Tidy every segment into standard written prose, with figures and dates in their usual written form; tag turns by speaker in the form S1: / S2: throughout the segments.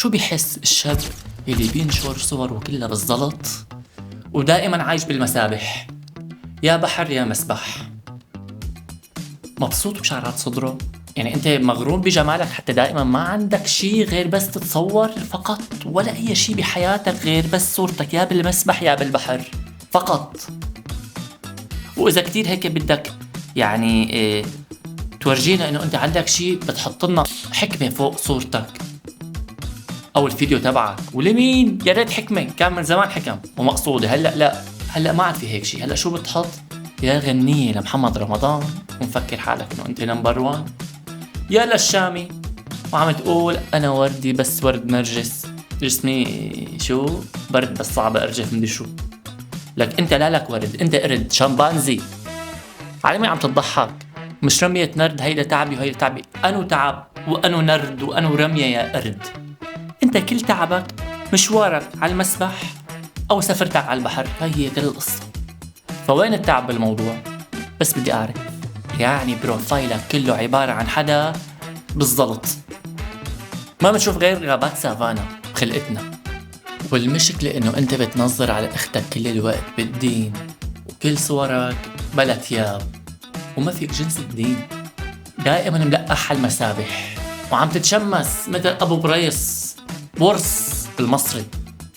S1: شو بيحس الشاب اللي بينشر صوره كلها بالزلط ودائما عايش بالمسابح، يا بحر يا مسبح؟ مبسوط بشعرات صدره؟ يعني انت مغروم بجمالك حتى دائما ما عندك شي غير بس تتصور فقط، ولا اي شي بحياتك غير بس صورتك يا بالمسبح يا بالبحر فقط. واذا كتير هيك بدك يعني تورجينا انه انت عندك شي، بتحط لنا حكمة فوق صورتك او الفيديو تبعك. ولمين؟ يا ريت حكمة، كان من زمان حكم ومقصودة. هلا لا، هلا ما عاد في هيك شي. هلا شو بتحط؟ يا غنية لمحمد رمضان ومفكر حالك انه انت نمبر 1، يا للشامي وعم تقول انا وردي بس ورد نرجس، جسمي شو برد بس صعب ارجف مدري شو. لك انت لا لك ورد، انت قرد شمبانزي. على مين عم تضحك؟ مش رمية نرد، هيدا تعبي وهيدا تعبي. انو تعب وانو نرد وانو رمية يا قرد؟ انت كل تعبك مشوارك على المسبح او سفرتك على البحر، هي كل القصة. فوين التعب بالموضوع؟ بس بدي اعرف. يعني بروفايلك كله عبارة عن حدا بالزلط، ما بنشوف غير غابات سافانا بخلقتنا. والمشكلة انه انت بتنظر على اختك كل الوقت بالدين، وكل صورك بلا ثياب وما فيك جنس الدين، دائما ملقح على المسابح وعم تتشمس مثل ابو بريس بورس المصري،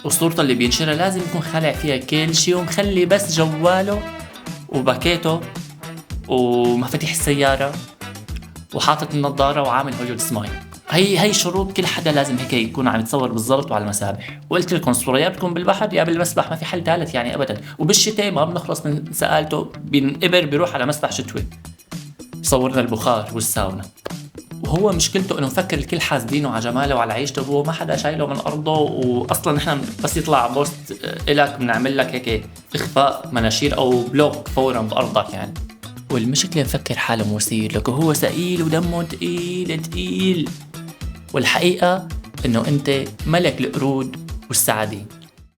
S1: وصورته اللي بينشرها لازم يكون خالع فيها كل شي ومخلي بس جواله وباكيته ومفاتيح السيارة وحاطط النظارة وعامل هوليود سمايل. هي شروط كل حدا لازم هيك يكون عم يتصور بالزلط وعلى المسابح. وقلت لكم الصورة يا بتكون بالبحر يا بالمسبح، ما في حل ثالث يعني ابدا. وبالشتاء ما بنخلص من سآلته، بينقبر بيروح على مسبح شتوي صورنا البخار والساونا. وهو مشكلته انه مفكر الكل حاسدينه على جماله وعلى عيشته، وهو ما حدا شايله من ارضه. واصلا نحن بس يطلع بوست الك بنعمل لك هيك اخفاء مناشير او بلوك فورا بارضك يعني. والمشكلة مفكر حاله مثير لك وهو ثقيل ودمه تقيل تقيل. والحقيقة انه انت ملك القرود والسعادين.